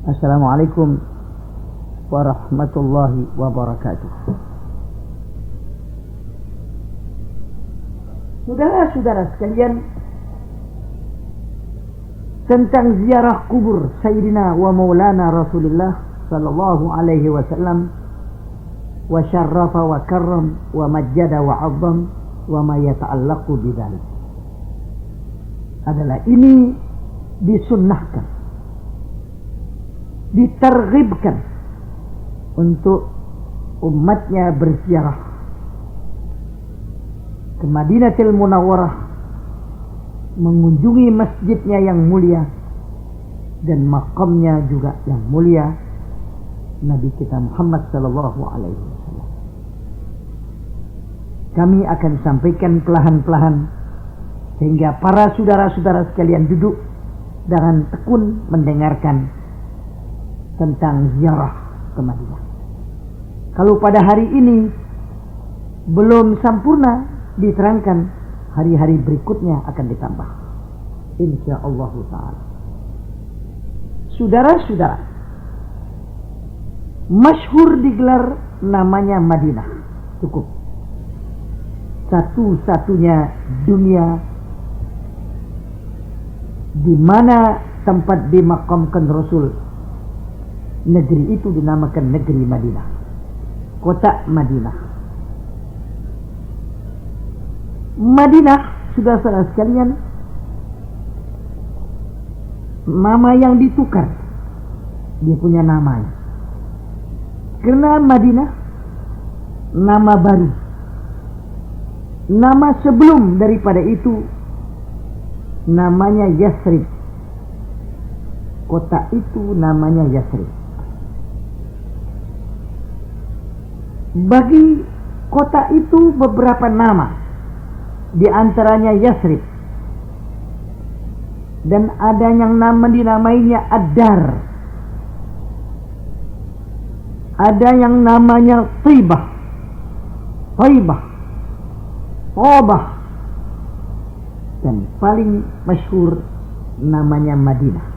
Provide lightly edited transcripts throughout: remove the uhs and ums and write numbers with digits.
Assalamualaikum warahmatullahi wabarakatuh. Saudara-saudara sekalian, tentang ziarah kubur Sayyidina wa Maulana Rasulullah sallallahu alaihi wasallam, wa syarrafa wa karram wa majjada wa 'azzam wa ma yata'allaqu bidzalik, adalah ini disunnahkan, diterghibkan untuk umatnya berziarah ke Madinatul Munawwarah, mengunjungi masjidnya yang mulia dan makamnya juga yang mulia, Nabi kita Muhammad sallallahu alaihi wasallam. Kami akan sampaikan perlahan-lahan sehingga para saudara-saudara sekalian duduk dengan tekun mendengarkan tentang ziarah ke Madinah. Kalau pada hari ini belum sempurna diterangkan, hari-hari berikutnya akan ditambah, insyaallah ta'ala. Saudara-saudara, masyhur digelar namanya Madinah, cukup. Satu-satunya dunia di mana tempat dimakamkan Rasul, negeri itu dinamakan negeri Madinah, kota Madinah. Madinah, saudara-saudara sekalian, nama yang ditukar, dia punya namanya. Karena Madinah nama baru, nama sebelum daripada itu namanya Yasrib. Kota itu namanya Yasrib. Bagi kota itu beberapa nama, di antaranya Yasrib, dan ada yang dinamainya Ad-Dar, ada yang namanya Thaibah, Thabah, dan paling masyhur namanya Madinah.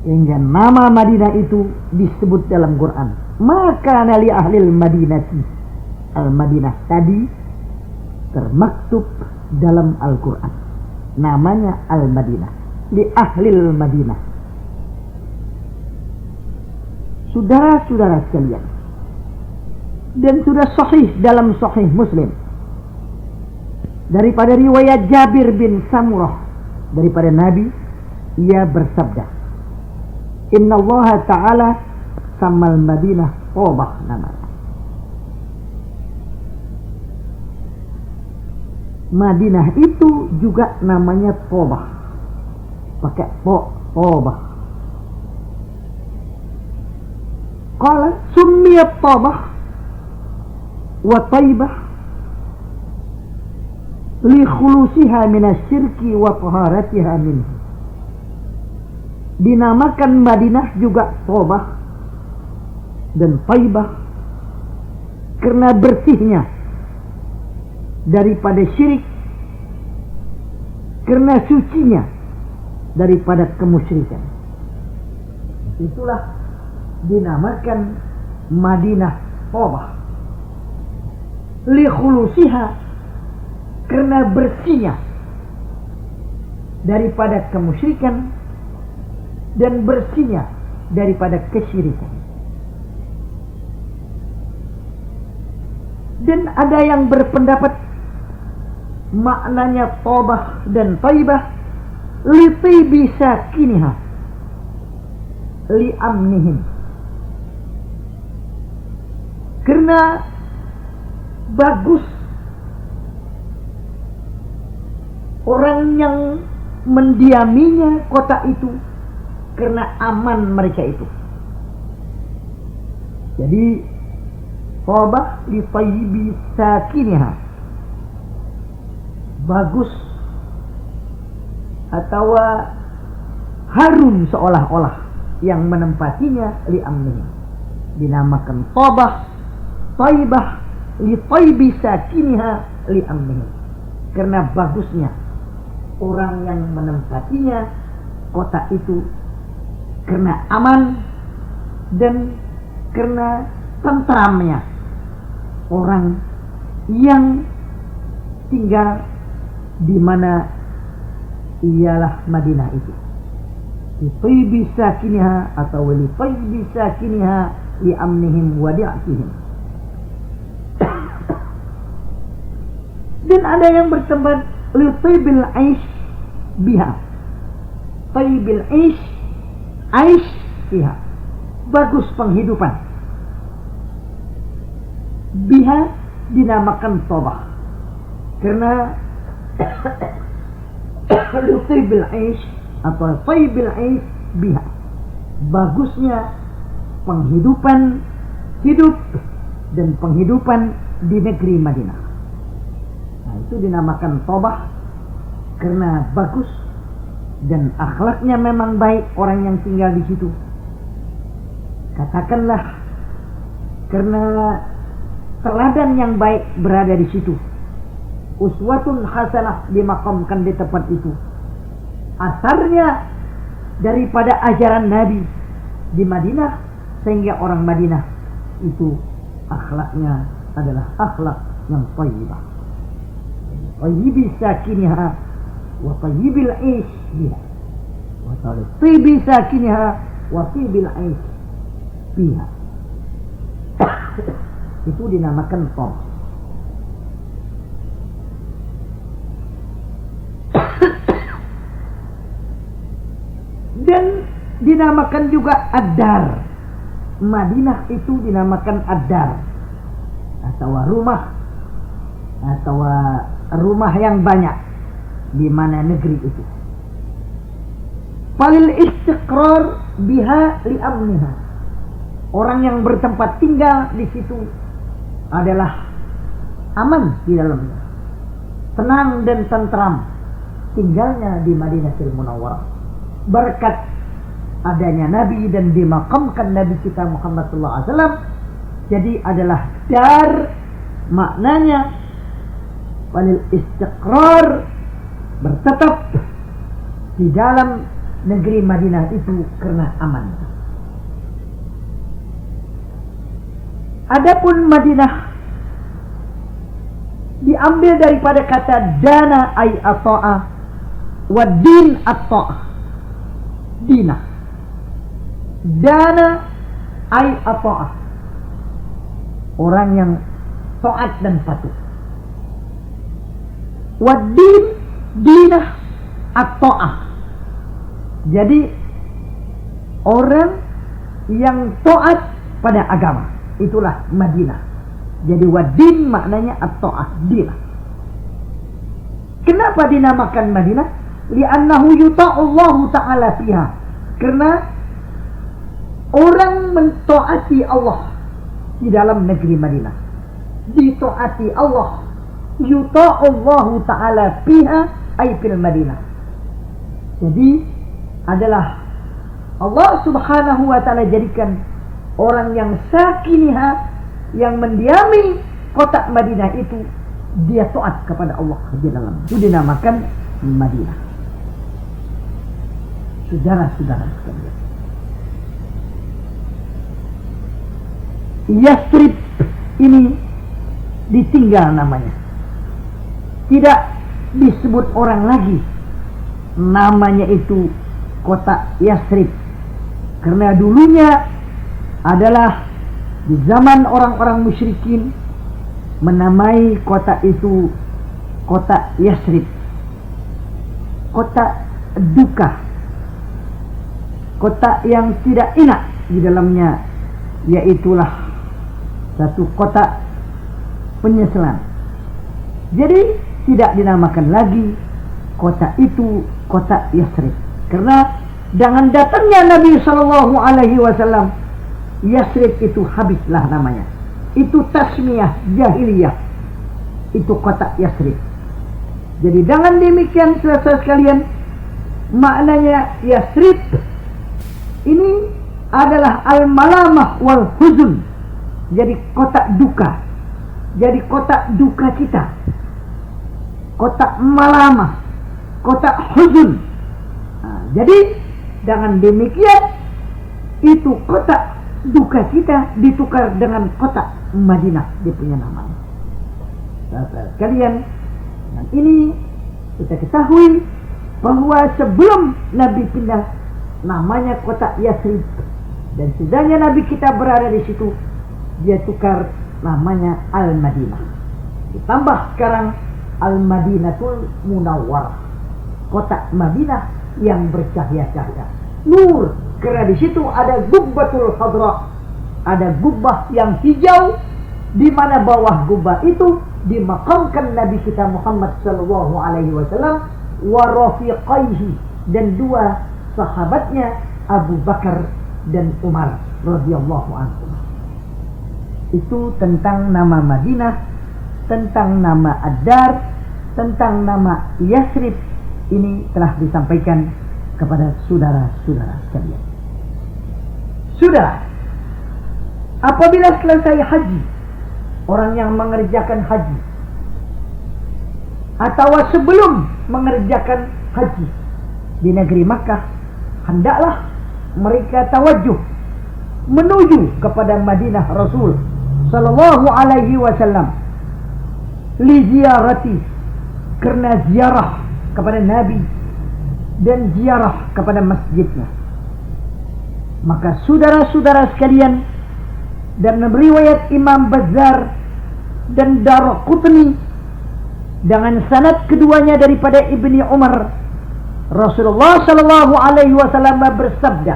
Hingga nama Madinah itu disebut dalam Quran, maka li ahlil Madinati, Al-Madinah tadi termaktub dalam Al-Quran, namanya Al-Madinah, li ahlil Madinah. Saudara-saudara sekalian, dan sudah sahih dalam Sahih Muslim daripada riwayat Jabir bin Samurah daripada Nabi, ia bersabda, Inna Allah Ta'ala samal Madinah Thabah namanya. Madinah itu juga namanya Thabah, pakai Thabah. Qala summiyat Thabah wa Thaibah li khulusiha minasyirki wa taharatiha minhu. Dinamakan Madinah juga Thabah dan Thaibah karena bersihnya daripada syirik, karena sucinya daripada kemusyrikan. Itulah dinamakan Madinah Thabah, li khulusiha, karena bersihnya daripada kemusyrikan dan bersihnya daripada kesyirikan. Dan ada yang berpendapat maknanya Thabah dan Thaibah li tibi sakiniha, li amnihim, karena bagus orang yang mendiaminya kota itu, karena aman mereka itu. Jadi Thabah li tayyibi sakiniha, bagus atau harum seolah-olah yang menempatinya, li amnihi. Dinamakan Thabah, Thaibah li tayyibi sakiniha, li amnihi, karena bagusnya orang yang menempatinya kota itu karena aman dan karena tentramnya orang yang tinggal di mana ialah Madinah itu. Li tayyibi sakiniha atau li tayyibi sakiniha li amnihim wa di'atihim. Dan ada yang bertempat li tayyibil aish biha. Tayyibil aish biha. Bagus penghidupan. Biha dinamakan Tobah karena li tayyibil aish atau tayyibil aish biha, bagusnya penghidupan hidup dan penghidupan di negeri Madinah. Nah, itu dinamakan Tobah karena bagus dan akhlaknya memang baik orang yang tinggal di situ. Katakanlah karena teladan yang baik berada di situ. Uswatun hasanah dimakamkan di tempat itu. Asarnya daripada ajaran Nabi di Madinah, sehingga orang Madinah itu akhlaknya adalah akhlak yang thayyibah. Thayyibi sakiniha wa thayyibil aish biha. Wa thayyibi sakiniha wa thayyibil aish biha. Itu dinamakan Tobah. Dan dinamakan juga Ad-Dar. Madinah itu dinamakan Ad-Dar atau rumah yang banyak di mana negeri itu. Falil istiqrar biha li amniha. Orang yang bertempat tinggal di situ adalah aman di dalamnya, tenang dan tentram tinggalnya di Madinatul Munawwarah. Berkat adanya Nabi dan dimakamkan Nabi kita Muhammad sallallahu alaihi wasallam, jadi adalah dar, maknanya walil istiqrar, bertetap di dalam negeri Madinah itu karena aman. Adapun Madinah diambil daripada kata dana ay ata'a wa din at-ta'ah. Dina, dana ay ata'ah, orang yang taat dan patuh. Wadin, dinah at-ta'ah, jadi orang yang taat pada agama, itulah Madinah. Jadi wadin maknanya at-ta'ah, dinah. Kenapa dinamakan Madinah? Li'annahu yuta'allahu ta'ala fiha, karena orang mentaati Allah di dalam negeri Madinah. Ditaati Allah, yuta'allahu ta'ala fiha ay fil Madinah. Jadi adalah Allah subhanahu wa ta'ala jadikan orang yang sakiniha, yang mendiami kota Madinah itu, dia taat kepada Allah di dalam. Itu dinamakan Madinah. Saudara-saudara sekalian, Yathrib ini ditinggal namanya, tidak disebut orang lagi, namanya itu kota Yathrib, karena dulunya adalah di zaman orang-orang musyrikin menamai kota itu kota Yathrib, kota duka, kota yang tidak enak di dalamnya, yaitulah satu kota penyesalan. Jadi tidak dinamakan lagi kota itu kota Yathrib, karena dengan datangnya Nabi sallallahu alaihi wasallam, Yathrib itu habislah namanya. Itu tasmiyah jahiliyah, itu kota Yathrib. Jadi dengan demikian saudara sekalian, maknanya Yathrib ini adalah al-malamah wal huzun. Jadi kota duka, jadi kota duka cita, kota malamah, kota huzun. Nah, Jadi dengan demikian itu kota duka kita ditukar dengan kota Madinah, dia punya namanya. Kalian, dan ini kita ketahui bahwa sebelum Nabi pindah namanya kota Yathrib, dan sudahnya Nabi kita berada di situ, dia tukar namanya Al-Madinah. Ditambah sekarang Al-Madinatul Munawwarah, kota Madinah yang bercahaya-cahaya, nur. Karena di situ ada Gubbatul Khadra, ada gubbah yang hijau, di mana bawah gubbah itu dimakamkan Nabi kita Muhammad sallallahu alaihi wasallam wa rafiqaihi, dan dua sahabatnya Abu Bakar dan Umar radhiyallahu anhum. Itu tentang nama Madinah, tentang nama Ad-Dar, tentang nama Yathrib. Ini telah disampaikan kepada saudara-saudara sekalian. Saudara, apabila selesai haji, orang yang mengerjakan haji atau sebelum mengerjakan haji di negeri Makkah, hendaklah mereka tawajuh menuju kepada Madinah Rasul sallallahu alaihi wasallam li ziarati, karena ziarah kepada Nabi dan ziarah kepada masjidnya. Maka saudara-saudara sekalian, dan riwayat Imam Bazzar dan Daraqutni dengan sanad keduanya daripada Ibni Umar, Rasulullah sallallahu alaihi wasallam bersabda,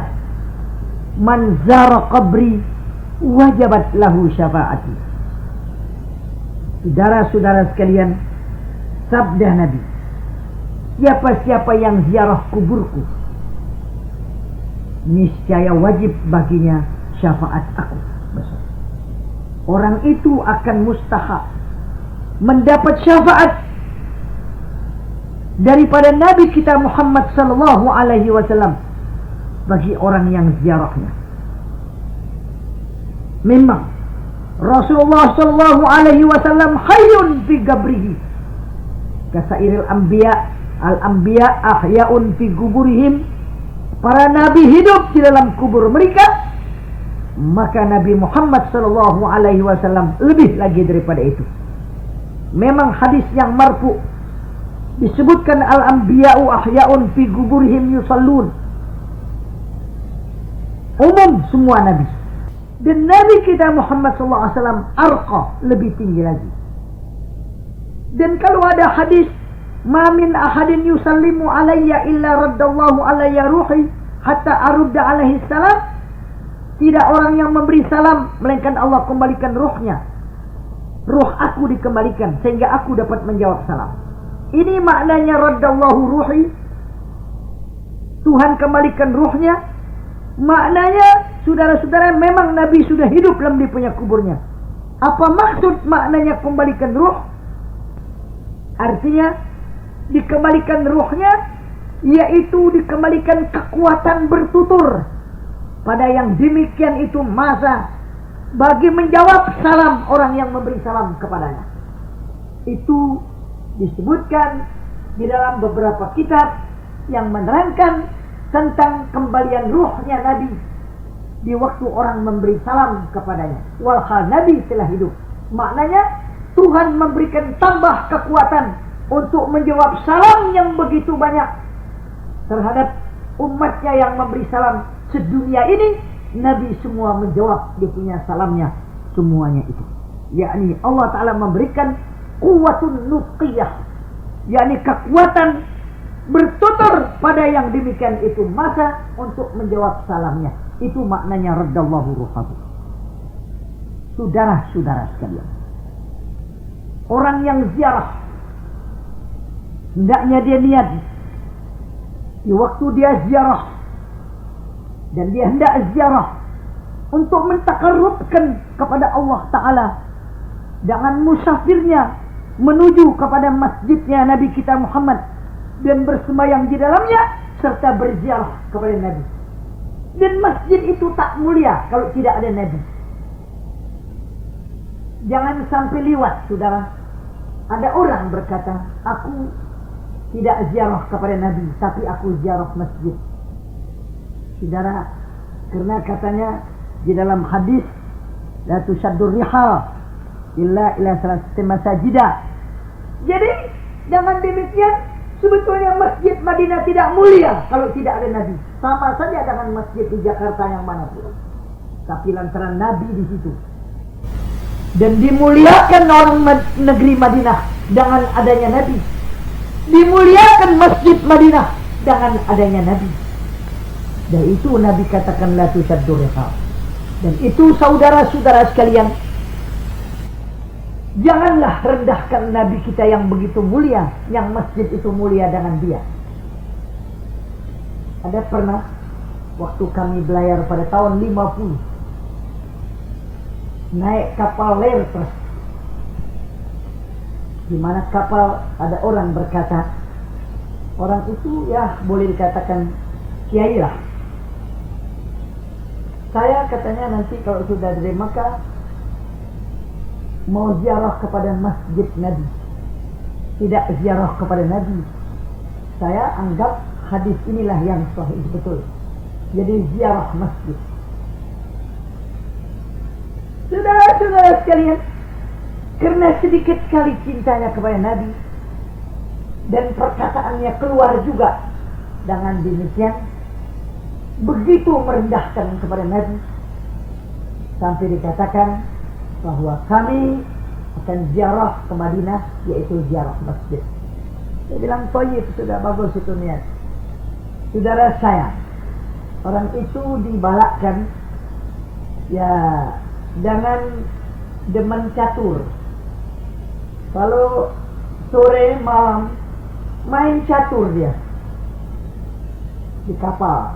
"Man zara qabri wajabat lahu syafaati." Saudara-saudara sekalian, sabda Nabi, siapa-siapa yang ziarah kuburku, niscaya wajib baginya syafaat aku. Orang itu akan mustahak mendapat syafaat daripada Nabi kita Muhammad sallallahu alaihi wasallam bagi orang yang ziarahnya. Memang Rasulullah sallallahu alaihi wasallam hayyun fi qabrihi kasairil anbiya, al-anbiya ahya'un fi quburihim. Para nabi hidup di dalam kubur mereka, maka Nabi Muhammad sallallahu alaihi wasallam lebih lagi daripada itu. Memang hadis yang marfu disebutkan al-anbiya'u ahya'un fi quburihim yusallun, umum semua nabi. Dan Nabi kita Muhammad sallallahu alaihi wasallam arqa, lebih tinggi lagi. Dan kalau ada hadis, "Ma min ahadin yusallimu alayya illa raddallahu alayya ruhi hatta arudda alaihi salam." Tidak orang yang memberi salam melainkan Allah kembalikan ruhnya. Ruh aku dikembalikan sehingga aku dapat menjawab salam. Ini maknanya raddallahu ruhi, Tuhan kembalikan ruhnya. Maknanya, saudara-saudara, memang Nabi sudah hidup dalam dia punya kuburnya. Apa maksud maknanya kembalikan ruh? Artinya dikembalikan ruhnya, yaitu dikembalikan kekuatan bertutur pada yang demikian itu masa bagi menjawab salam orang yang memberi salam kepadanya. Itu disebutkan di dalam beberapa kitab yang menerangkan tentang kembalian ruhnya Nabi di waktu orang memberi salam kepadanya, walhal Nabi telah hidup. Maknanya Tuhan memberikan tambah kekuatan untuk menjawab salam yang begitu banyak terhadap umatnya yang memberi salam sedunia ini. Nabi semua menjawab dia punya salamnya semuanya itu, yakni Allah Ta'ala memberikan quwwatun nutqiyah, yakni kekuatan bertutur pada yang demikian itu masa untuk menjawab salamnya. Itu maknanya raddallahu ruhahu. Saudara-saudara sekalian, orang yang ziarah, hendaknya dia niat di waktu dia ziarah, dan dia hendak ziarah untuk mentakarrubkan kepada Allah Ta'ala dengan musafirnya menuju kepada masjidnya Nabi kita Muhammad dan bersembahyang di dalamnya serta berziarah kepada Nabi. Dan masjid itu tak mulia kalau tidak ada Nabi. Jangan sampai lewat, saudara. Ada orang berkata, aku tidak ziarah kepada Nabi, tapi aku ziarah masjid. Saudara, karena katanya di dalam hadis la tushaddur rihal illa ila salasati masajidah. Jadi jangan demikian, sebetulnya masjid Madinah tidak mulia kalau tidak ada Nabi. Sama saja dengan masjid di Jakarta yang manapun. Tapi lantaran Nabi di situ. Dan dimuliakan orang negeri Madinah dengan adanya Nabi. Dimuliakan masjid Madinah dengan adanya Nabi. Dan itu Nabi katakan la tushaddur rihal. Dan itu saudara-saudara sekalian, janganlah rendahkan Nabi kita yang begitu mulia, yang masjid itu mulia dengan dia. Ada pernah waktu kami belayar pada tahun 50, naik kapal Lertres, di mana kapal ada orang berkata, orang itu ya boleh dikatakan kiai lah. Saya katanya nanti kalau sudah dari Makkah mau ziarah kepada masjid Nabi, tidak ziarah kepada Nabi. Saya anggap hadis inilah yang sahih betul. Jadi ziarah masjid. Saudara-saudara sekalian, karena sedikit sekali cintanya kepada Nabi dan perkataannya keluar juga dengan demikian, begitu merendahkan kepada Nabi sampai dikatakan bahwa kami akan ziarah ke Madinah, yaitu ziarah masjid. Saya bilang toyib, sudah bagus itu niat. Saudara saya, orang itu dibalakkan ya dengan demen catur. Kalau sore malam main catur dia di kapal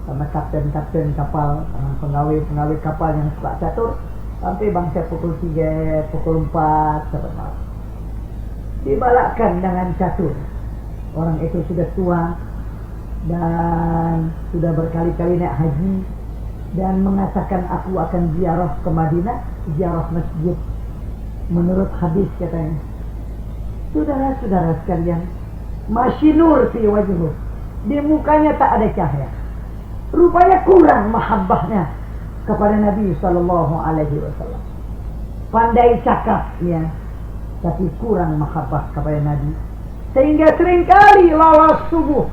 sama kapten kapal, pengawai kapal yang suka catur, sampai bangsa pukul 3, pukul 4 sampai malam. Dibalakkan dengan catur. Orang itu sudah tua dan sudah berkali-kali naik haji dan mengatakan aku akan ziarah ke Madinah, ziarah masjid. Menurut hadis katanya. Saudara-saudara sekalian, masih nur fi wajhuh. Di mukanya tak ada cahaya. Rupanya kurang mahabbahnya kepada Nabi sallallahu alaihi wasallam. Pandai cakap ya, tapi kurang mahabbah kepada Nabi. Sehingga seringkali lolos subuh.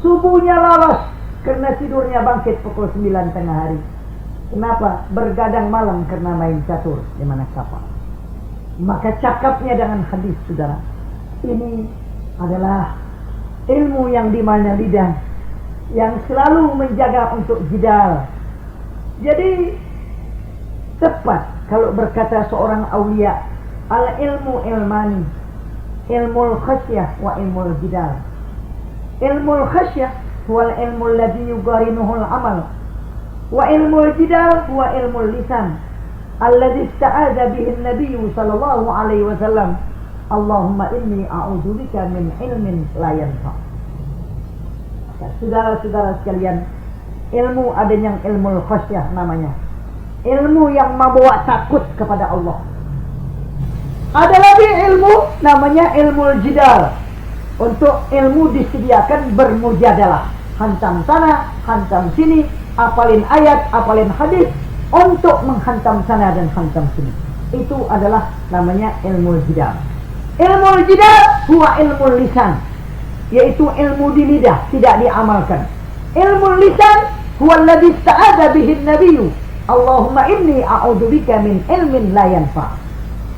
Subuhnya lolos karena tidurnya bangkit pukul 9 tengah hari. Kenapa? Bergadang malam karena main catur di mana kapal. Maka cakapnya dengan hadis, saudara. Ini adalah ilmu yang dimana lidah, yang selalu menjaga untuk jidal. Jadi tepat kalau berkata seorang awliya, al ilmu ilmani, ilmu khasyah wa ilmu jidal. Ilmu khasyah huwa ilmu alladhi yugarinuhu al-amal, wa ilmu jidal huwa ilmu lisan alladhi ista'adha bihi an-nabiy sallallahu alaihi wasallam. Allahumma inni a'udzubika min ilmin la yanfa'. Saudara-saudara sekalian, ilmu ada yang ilmu khasyah namanya, ilmu yang membawa takut kepada Allah. Ada lagi ilmu namanya ilmu jidal. Untuk ilmu disediakan bermujadalah, hantam sana, hantam sini, apalin ayat, apalin hadis, untuk menghantam sana dan hantam sini. Itu adalah namanya ilmu jidal. Ilmu jidal huwa ilmu lisan, yaitu ilmu di lidah, tidak diamalkan. Ilmu lisan huwa alladhi ista'adha bihi an-nabiy. Allahumma inni a'udzubika min ilmin la yanfa'.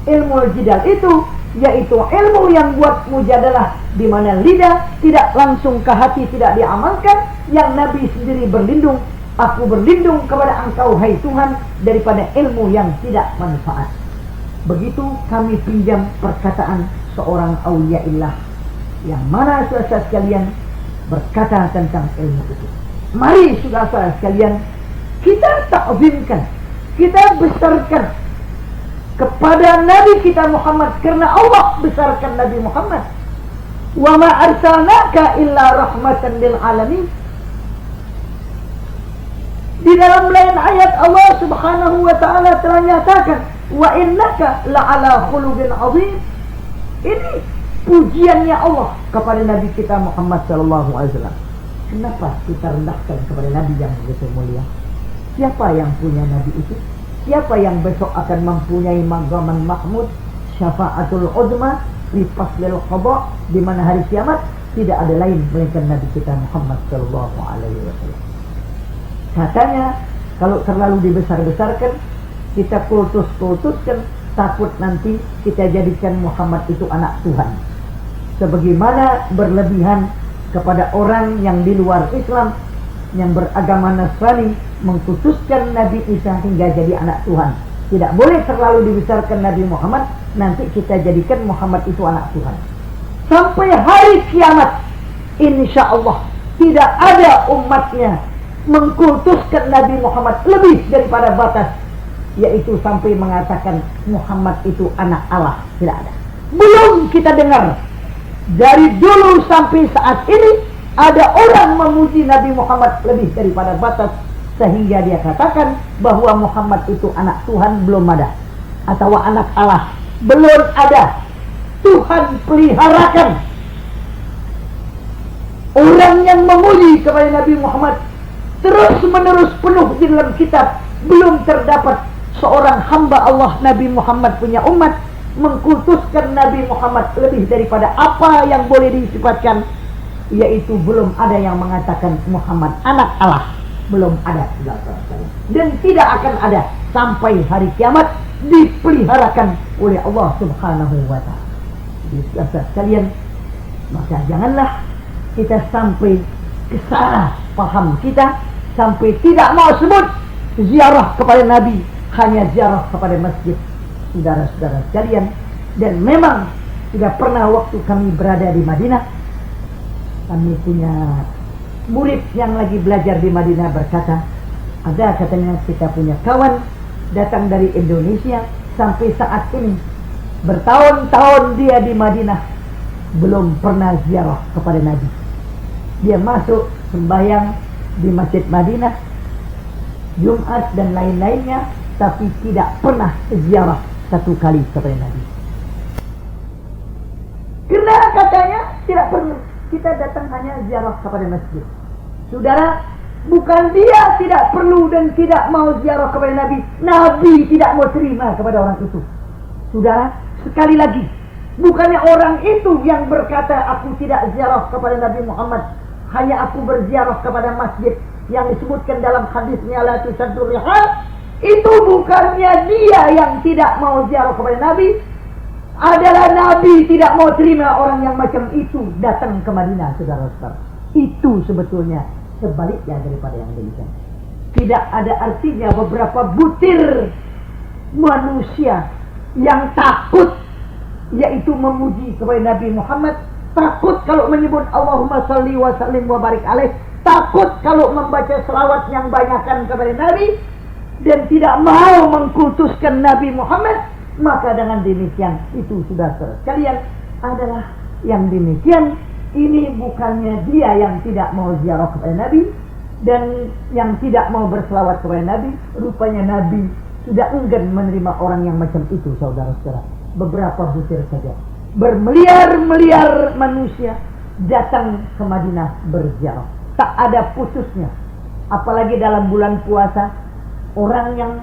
Ilmu jidal itu yaitu ilmu yang buat mujadalah, di mana lidah tidak langsung ke hati, tidak diamalkan, yang Nabi sendiri berlindung, aku berlindung kepada engkau hai Tuhan daripada ilmu yang tidak manfaat. Begitu kami pinjam perkataan seorang awliyaillah yang mana saudara sekalian berkata tentang ilmu itu. Mari saudara sekalian kita ta'zimkan, kita besarkan kepada Nabi kita Muhammad, karena Allah besarkan Nabi Muhammad. Wa ma arsalnaka illa rahmatan lil alamin. Di dalam lain ayat Allah Subhanahu wa taala telah nyatakan, wa innaka la'ala khuluqin azim. Ini pujiannya Allah kepada Nabi kita Muhammad sallallahu alaihi wasallam. Kenapa kita rendahkan kepada Nabi yang begitu mulia? Siapa yang punya Nabi itu? Siapa yang besok akan mempunyai maqaman mahmud, syafaatul uzma, lipas lil qada, di mana hari kiamat tidak ada lain melainkan Nabi kita Muhammad sallallahu alaihi wasallam. Katanya kalau terlalu dibesar-besarkan, kita kultuskan, takut nanti kita jadikan Muhammad itu anak Tuhan. Sebagaimana berlebihan kepada orang yang di luar Islam, yang beragama Nasrani, mengkhususkan Nabi Isa hingga jadi anak Tuhan. Tidak boleh terlalu dibesarkan Nabi Muhammad, nanti kita jadikan Muhammad itu anak Tuhan. Sampai hari kiamat, insya Allah tidak ada umatnya mengkultuskan Nabi Muhammad lebih daripada batas, yaitu sampai mengatakan Muhammad itu anak Allah. Tidak ada. Belum kita dengar dari dulu sampai saat ini ada orang memuji Nabi Muhammad lebih daripada batas, sehingga dia katakan bahwa Muhammad itu anak Tuhan. Belum ada. Atau anak Allah, belum ada. Tuhan peliharakan. Orang yang memuji kepada Nabi Muhammad terus menerus penuh di dalam kitab. Belum terdapat seorang hamba Allah Nabi Muhammad punya umat mengkultuskan Nabi Muhammad lebih daripada apa yang boleh disifatkan, yaitu belum ada yang mengatakan Muhammad anak Allah. Belum ada. Dan tidak akan ada sampai hari kiamat, dipeliharakan oleh Allah subhanahu wa ta'ala. Jadi saudara sekalian, maka janganlah kita sampai kesalah paham kita, sampai tidak mau sebut ziarah kepada Nabi, hanya ziarah kepada masjid. Saudara-saudara sekalian, dan memang sudah pernah waktu kami berada di Madinah, kami punya murid yang lagi belajar di Madinah berkata, ada katanya kita punya kawan datang dari Indonesia, sampai saat ini bertahun-tahun dia di Madinah belum pernah ziarah kepada Nabi. Dia masuk sembahyang di Masjid Madinah Jumat dan lain-lainnya, tapi tidak pernah ziarah satu kali kepada Nabi. Karena katanya tidak perlu, kita datang hanya ziarah kepada masjid. Saudara, bukan dia tidak perlu dan tidak mau ziarah kepada Nabi, Nabi tidak mau terima kepada orang itu. Saudara, sekali lagi, bukannya orang itu yang berkata aku tidak ziarah kepada Nabi Muhammad, hanya aku berziarah kepada masjid yang disebutkan dalam hadisnya la tusaddur rihal. Itu bukannya dia yang tidak mau ziarah kepada Nabi, adalah Nabi tidak mau terima orang yang macam itu datang ke Madinah, saudara-saudara. Itu sebetulnya sebaliknya daripada yang demikian. Tidak ada artinya beberapa butir manusia yang takut, yaitu memuji kepada Nabi Muhammad, takut kalau menyebut Allahumma salli wa sallim wa barik alaih, takut kalau membaca selawat yang banyakkan kepada Nabi, dan tidak mau mengkultuskan Nabi Muhammad. Maka dengan demikian itu sudah sekalian adalah yang demikian. Ini bukannya dia yang tidak mau ziarah kepada Nabi dan yang tidak mau berselawat kepada Nabi. Rupanya Nabi sudah enggan menerima orang yang macam itu, saudara-saudara. Beberapa butir saja, bermiliar-miliar manusia datang ke Madinah berziarah, tak ada putusnya. Apalagi dalam bulan puasa, orang yang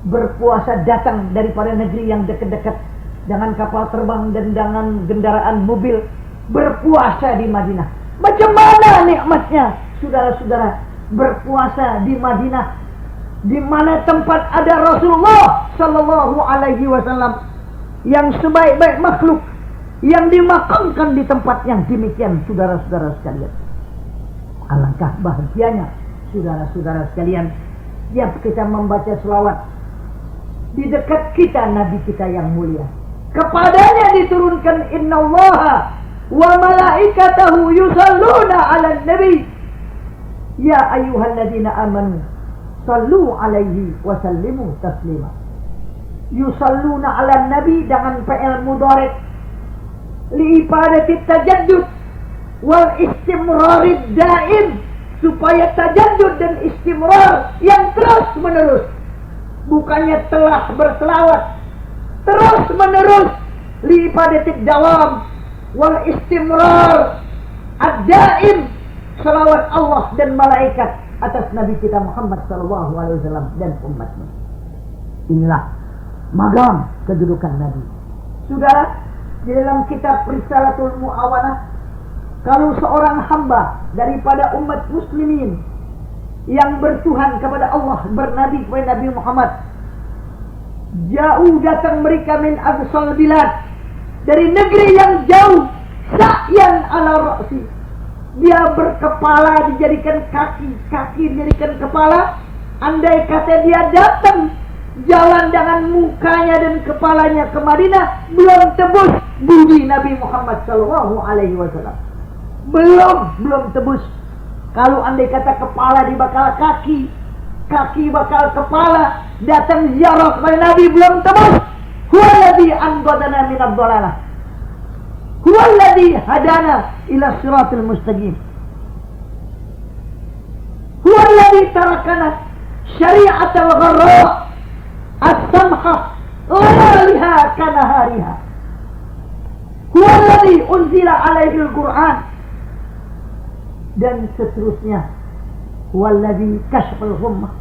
berpuasa datang daripada negeri yang dekat-dekat dengan kapal terbang dan dengan kendaraan mobil berpuasa di Madinah. Macam mana nikmatnya, saudara-saudara, berpuasa di Madinah, di mana tempat ada Rasulullah sallallahu alaihi wasallam yang sebaik-baik makhluk, yang dimakamkan di tempat yang demikian, saudara-saudara sekalian. Alangkah bahagianya, saudara-saudara sekalian, yang kita membaca selawat di dekat kita Nabi kita yang mulia. Kepadanya diturunkan innallaha wa malaikatahu yusalluna 'alan nabi ya ayyuhalladzina amanu sallu 'alaihi wa sallimu taslima. Yusalluna 'alan nabi dengan fi'il mudhari' li ibadati tajaddud wal istimrarid daim, supaya tajaddud dan istimrar yang terus menerus, bukannya telah berselawat terus menerus, li ibadatik dawam wal istimrar ad-daim, salawat Allah dan malaikat atas Nabi kita Muhammad SAW dan umatnya. Inilah magam kedudukan Nabi. Saudara, di dalam kitab Risalatul Mu'awanah, kalau seorang hamba daripada umat muslimin yang bertuhan kepada Allah, bernabi kepada Nabi Muhammad, jauh datang mereka min aqsal bilad, dari negeri yang jauh, sa'yan ala ra'si, dia berkepala dijadikan kaki, kaki dijadikan kepala. Andai kata dia datang jalan dengan mukanya dan kepalanya ke Madinah, belum tebus budi Nabi Muhammad SAW. Belum tebus. Kalau andai kata kepala dibakal kaki, kaki bakal kepala, datang ziarah kepada Nabi belum tebus. Huwallazi anqadana minad dhalalah, huwallazi hadana ila siratil mustaqim, huwallazi tarakana syari'atal gharra as-samha laliha kanahariha, huwallazi unzila alaihil Qur'an, dan seterusnya. Huwallazi kashfal ghummah,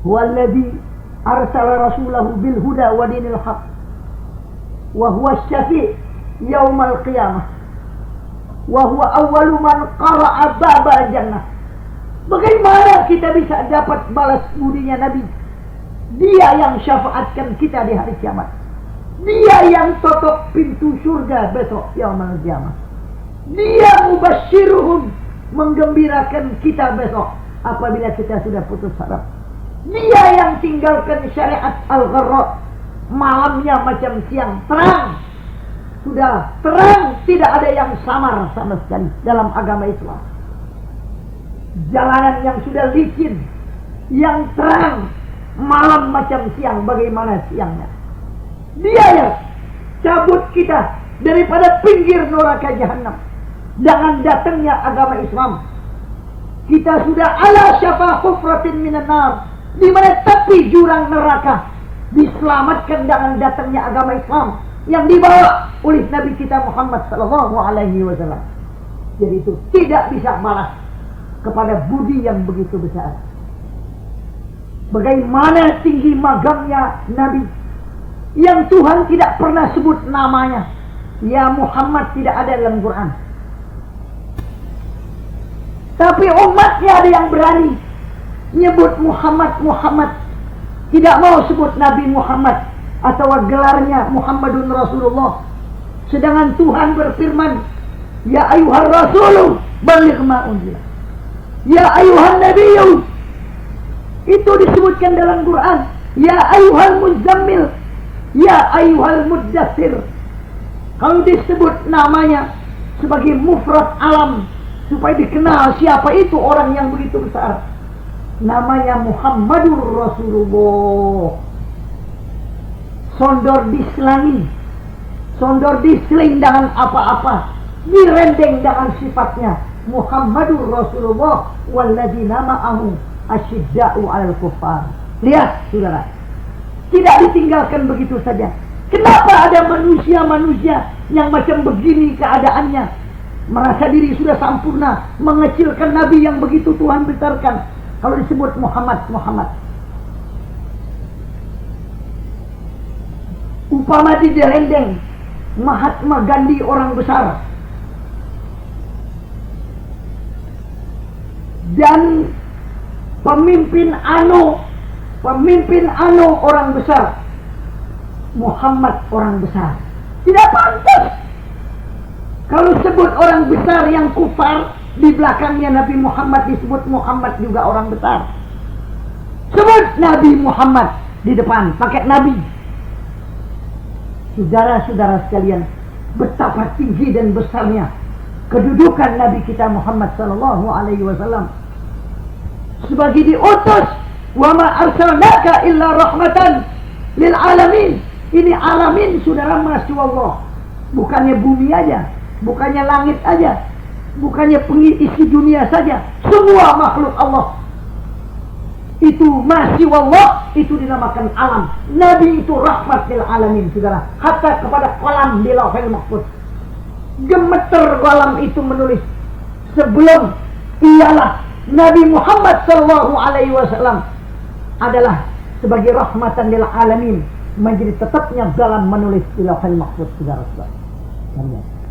huwallazi arsala rasulahu bil huda wa dinil haq, wa huwa syafi' yaumal qiyamah, wa huwa awwalu man qara'a babal jannah. Bagaimana kita bisa dapat balas budinya Nabi? Dia yang syafaatkan kita di hari kiamat. Dia yang tutup pintu surga besok yaumal qiyamah. Dia mubasyiruhum, menggembirakan kita besok apabila kita sudah putus harap. Dia yang tinggalkan syariat al-gharra, malamnya macam siang, terang. Sudah terang, tidak ada yang samar sama sekali dalam agama Islam. Jalanan yang sudah licin, yang terang, malam macam siang, bagaimana siangnya. Dia yang cabut kita daripada pinggir neraka jahanam dengan datangnya agama Islam. Kita sudah ala syafa hufratin minan nar, di mana tepi jurang neraka, diselamatkan dengan datangnya agama Islam yang dibawa oleh Nabi kita Muhammad SAW. Jadi itu tidak bisa balas kepada budi yang begitu besar. Bagaimana tinggi magamnya Nabi yang Tuhan tidak pernah sebut namanya. Ya Muhammad tidak ada dalam Quran. Tapi umatnya ada yang berani nyebut Muhammad, Muhammad. Tidak mau sebut Nabi Muhammad atau gelarnya Muhammadun Rasulullah. Sedangkan Tuhan berfirman, ya ayuhar rasulu baligh ma unzila, ya ayuhan nabiyyu. Itu disebutkan dalam Quran. Ya ayuhal muzammil, ya ayuhal muddathir. Kalau disebut namanya sebagai mufrad alam, supaya dikenal siapa itu orang yang begitu besar, namanya Muhammadur Rasulullah. Sondor diselangi, sondor diseling dengan apa-apa, direndeng dengan sifatnya Muhammadur Rasulullah walladzina ma'ahu asyidda'u 'alal kuffar. Lihat saudara, tidak ditinggalkan begitu saja. Kenapa ada manusia-manusia yang macam begini keadaannya, merasa diri sudah sempurna, mengecilkan Nabi yang begitu Tuhan besarkan. Kalau disebut Muhammad, Muhammad, upama diderendeng Mahatma Gandhi, orang besar, dan pemimpin ANO orang besar, Muhammad orang besar. Tidak pantas kalau sebut orang besar yang kufar, di belakangnya Nabi Muhammad disebut Muhammad juga orang besar. Sebut Nabi Muhammad di depan, pakai Nabi. Saudara-saudara sekalian, betapa tinggi dan besarnya kedudukan Nabi kita Muhammad SAW sebagai diutus. Wa ma arsalnaka illa rahmatan lil alamin. Ini alamin, saudara, masya Allah. Bukannya bumi aja, bukannya langit aja, bukannya pengisi dunia saja, semua makhluk Allah itu masya Allah, itu dinamakan alam. Nabi itu rahmat lil alamin, saudara. Hatta kepada kolam di Lauhul Mahfuz, gemeter kolam itu menulis sebelum ialah Nabi Muhammad sallallahu alaihi wasallam adalah sebagai rahmatan lil alamin, menjadi tetapnya dalam menulis di Lauhul Mahfuz, saudara-saudara.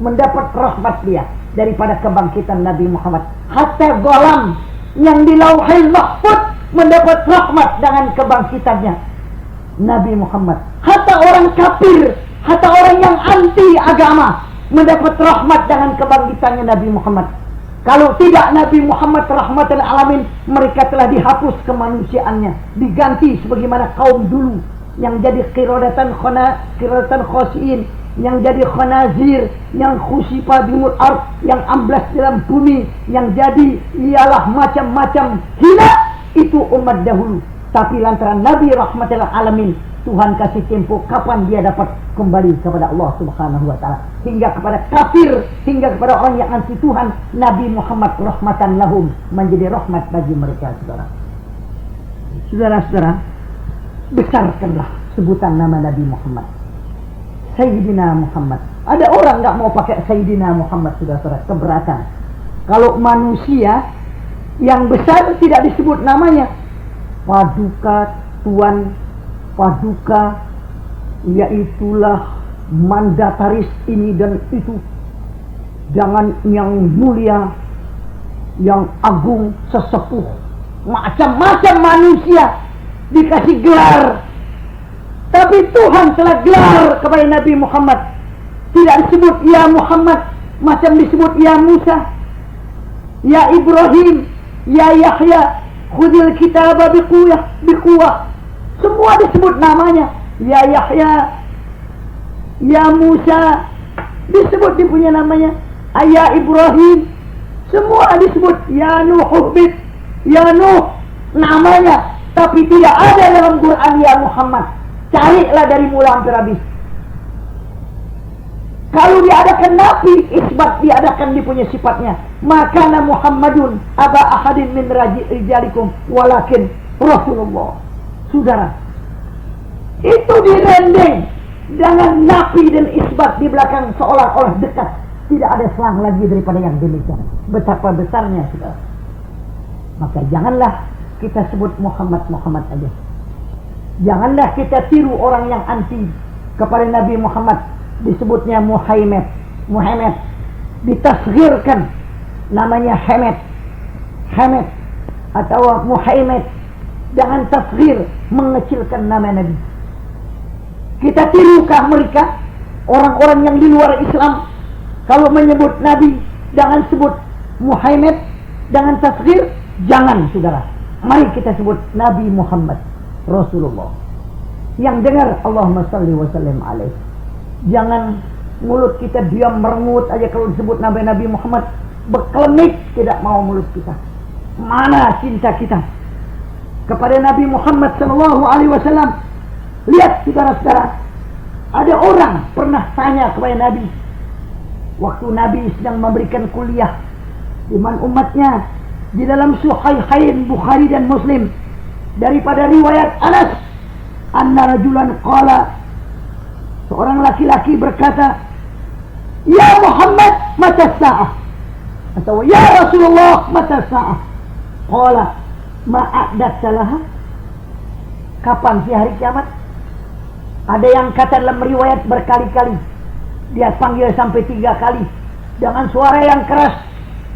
Mendapat rahmat dia daripada kebangkitan Nabi Muhammad. Hatta golam yang di Lauhul Mahfuz mendapat rahmat dengan kebangkitannya Nabi Muhammad. Hatta orang kafir, hatta orang yang anti agama mendapat rahmat dengan kebangkitannya Nabi Muhammad. Kalau tidak Nabi Muhammad rahmatan alamin, mereka telah dihapus kemanusiaannya, diganti sebagaimana kaum dulu yang jadi qiradatan khasiin, yang jadi khanazir, yang khusifa bimul ard, yang amblas dalam bumi, yang jadi ialah macam-macam hina, itu umat dahulu. Tapi lantaran Nabi rahmatan alamin, Tuhan kasih tempo kapan dia dapat kembali kepada Allah Subhanahu wa taala. Hingga kepada kafir, hingga kepada orang yang anti Tuhan, Nabi Muhammad rahmatan lahum, menjadi rahmat bagi mereka, saudara. Saudara-saudara, besarkanlah sebutan nama Nabi Muhammad, Sayyidina Muhammad. Ada orang nggak mau pakai Sayyidina Muhammad, saudara-saudara, keberatan. Kalau manusia yang besar tidak disebut namanya, Paduka, Tuan Paduka, yaitulah mandataris ini dan itu. Jangan yang mulia, yang agung, sesepuh, macam-macam manusia dikasih gelar. Tapi Tuhan telah gelar kepada Nabi Muhammad. Tidak disebut ya Muhammad, macam disebut ya Musa, ya Ibrahim, ya Yahya, khudil kitaba biquwah. Semua disebut namanya. Ya Yahya, ya Musa, disebut dia punya namanya. Ya Ibrahim, semua disebut. Ya Nuh, ya Nuh, namanya. Tapi tidak ada dalam Quran ya Muhammad. Carilah dari mula hampir habis. Kalau diadakan Nabi, isbat diadakan dia punya sifatnya. Makana Muhammadun aba ahadin min rijalikum walakin Rasulullah. Saudara, itu direndeng dengan nafi dan isbat di belakang seolah-olah dekat. Tidak ada selang lagi daripada yang demikian. Betapa besarnya, saudara. Maka janganlah kita sebut Muhammad aja. Janganlah kita tiru orang yang anti kepada Nabi Muhammad, disebutnya Muhammad. Ditasghirkan namanya Hamid atau Muhammad. Jangan tasghir, mengecilkan nama Nabi. Kita tirukah mereka, orang-orang yang di luar Islam, kalau menyebut Nabi jangan sebut Muhammad, jangan tasghir, jangan, saudara. Mari kita sebut Nabi Muhammad Rasulullah. Yang dengar Allahumma salli wa sallim alaih. Jangan mulut kita diam merengut aja kalau disebut Nabi Muhammad. Berkelemik tidak mau mulut kita. Mana cinta kita kepada Nabi Muhammad sallallahu alaihi wasallam? Lihat saudara-saudara, ada orang pernah tanya kepada Nabi waktu Nabi sedang memberikan kuliah iman umatnya di dalam Sahihain Bukhari dan Muslim, daripada riwayat Anas, anna rajulan qala, seorang laki-laki berkata, ya Muhammad mata sa'ah, atau ya Rasulullah mata sa'ah. Qala ma'adat salaha, kapan sih hari kiamat? Ada yang kata dalam riwayat berkali-kali, dia panggil sampai 3 kali dengan suara yang keras.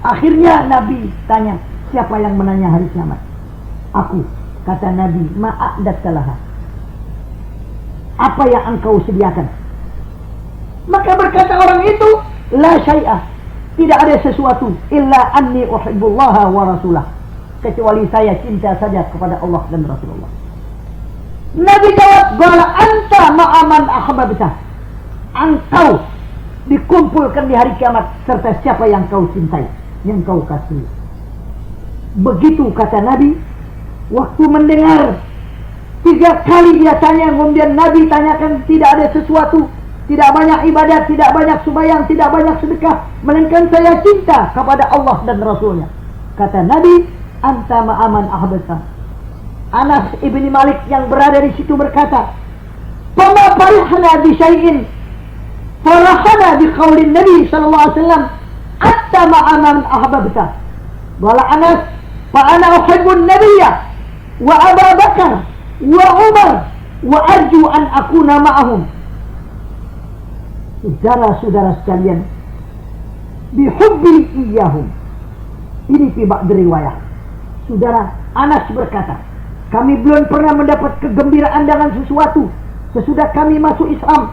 Akhirnya Nabi tanya, siapa yang menanya hari kiamat? Aku, kata Nabi. Ma'adat salaha, apa yang engkau sediakan? Maka berkata orang itu, la syai'ah, tidak ada sesuatu, illa anni uhibbullaha wa rasulah, kecuali saya cinta saja kepada Allah dan Rasulullah. Nabi jawab, qala anta ma'aman ahbabta, engkau dikumpulkan di hari kiamat serta siapa yang kau cintai, yang kau kasih. Begitu kata Nabi. Waktu mendengar 3 kali dia tanya, kemudian Nabi tanyakan, tidak ada sesuatu, tidak banyak ibadat, tidak banyak sembahyang, tidak banyak sedekah, melainkan saya cinta kepada Allah dan Rasulnya. Kata Nabi, anta ma'aman ahbabta. Anas ibni Malik yang berada di situ berkata, fama farihna bi syai'in farahana bi qaulin Nabi sallallahu alaihi wasallam anta ma'a man ahbabta. Qala Anas, fa ana uhibbun nabiyya wa Abu Bakar wa Umar wa arju an akuna ma'ahum. Saudara-saudara sekalian, bihubbi iyahum. Ini fi ba'd riwayah. Saudara Anas berkata, kami belum pernah mendapat kegembiraan dengan sesuatu sesudah kami masuk Islam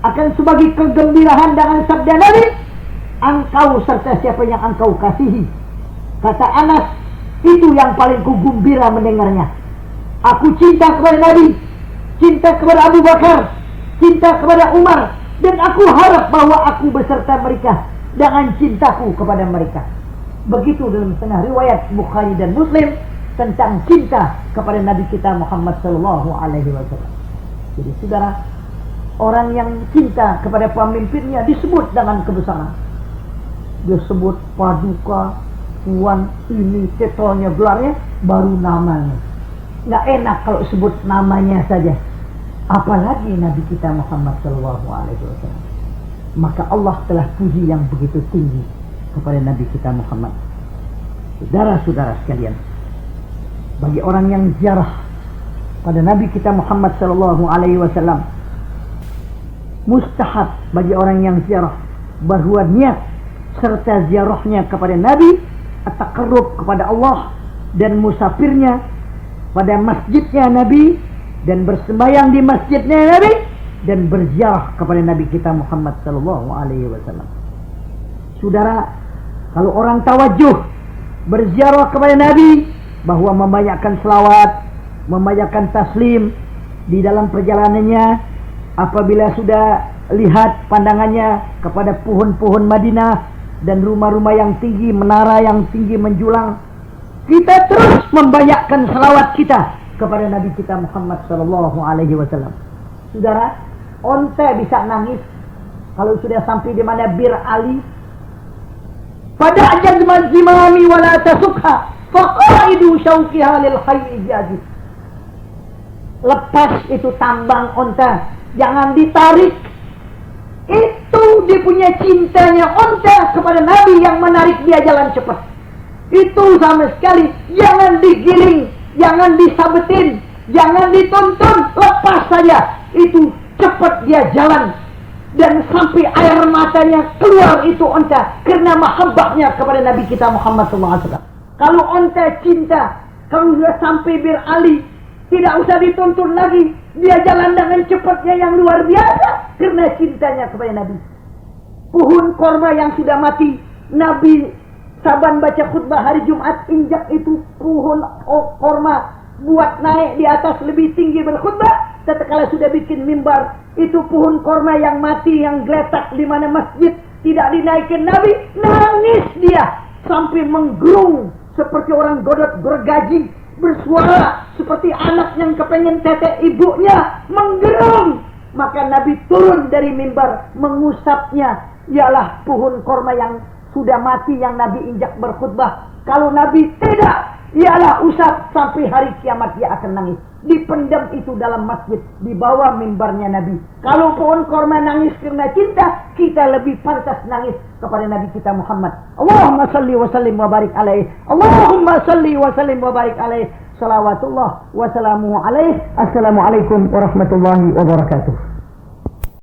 akan sebagai kegembiraan dengan sabda Nabi, engkau serta siapa yang engkau kasihi. Kata Anas, itu yang paling kugembira mendengarnya. Aku cinta kepada Nabi, cinta kepada Abu Bakar, cinta kepada Umar, dan aku harap bahwa aku beserta mereka dengan cintaku kepada mereka. Begitu dalam setengah riwayat Bukhari dan Muslim tentang cinta kepada Nabi kita Muhammad sallallahu alaihi wasallam. Jadi saudara, orang yang cinta kepada pemimpinnya disebut dengan kebesaran. Disebut paduka, tuan, ini titelnya, gelarnya, baru namanya. Nggak enak kalau sebut namanya saja. Apalagi Nabi kita Muhammad sallallahu alaihi wasallam. Maka Allah telah puji yang begitu tinggi kepada Nabi kita Muhammad. Saudara-saudara sekalian, bagi orang yang ziarah pada Nabi kita Muhammad sallallahu alaihi wasallam, mustahab bagi orang yang ziarah bahwa niat serta ziarahnya kepada Nabi at-taqarrub kepada Allah, dan musafirnya pada masjidnya Nabi dan bersembahyang di masjidnya Nabi dan berziarah kepada Nabi kita Muhammad sallallahu alaihi wasallam. Saudara, kalau orang tawajuh berziarah kepada Nabi, bahwa membanyakkan selawat, membanyakkan taslim di dalam perjalanannya, apabila sudah lihat pandangannya kepada pohon-pohon Madinah dan rumah-rumah yang tinggi, menara yang tinggi menjulang, kita terus membanyakkan selawat kita kepada Nabi kita Muhammad sallallahu alaihi wasallam. Saudara, onta bisa nangis kalau sudah sampai di mana Bir Ali. Pada jazman zimami wala tasukha faqaidu syauqiha lil hayy jazid. Lepas itu tambang onta, jangan ditarik. Itu dia punya cintanya onta kepada Nabi yang menarik dia jalan cepat. Itu sama sekali jangan digiring, jangan disabetin, jangan dituntun, lepas saja. Itu cepat dia jalan. Dan sampai air matanya keluar itu onta karena mahabbahnya kepada Nabi kita Muhammad SAW. Kalau onta cinta, kalau sudah sampai Bir Ali, tidak usah dituntun lagi, dia jalan dengan cepatnya yang luar biasa karena cintanya kepada Nabi. Pohon korma yang sudah mati, Nabi saban baca khutbah hari Jumat, injak itu pohon korma, buat naik di atas lebih tinggi berkhutbah. Tatkala sudah bikin mimbar, itu pohon korma yang mati, yang geletak di mana masjid tidak dinaikin Nabi, nangis dia sampai menggerung seperti orang godot gergaji, bersuara seperti anak yang kepengen tetek ibunya, menggerung. Maka Nabi turun dari mimbar, mengusapnya, ialah pohon korma yang sudah mati yang Nabi injak berkhutbah. Kalau Nabi tidak, ialah usap sampai hari kiamat dia akan nangis. Dipendam itu dalam masjid, di bawah mimbarnya Nabi. Kalau pohon korma nangis karena cinta, kita lebih pantas nangis kepada Nabi kita Muhammad. Allahumma salli wa sallim wa barik alaih. Allahumma salli wa sallim wa barik alaih. Salawatullah wa salamuhu alaih. Assalamualaikum warahmatullahi wabarakatuh.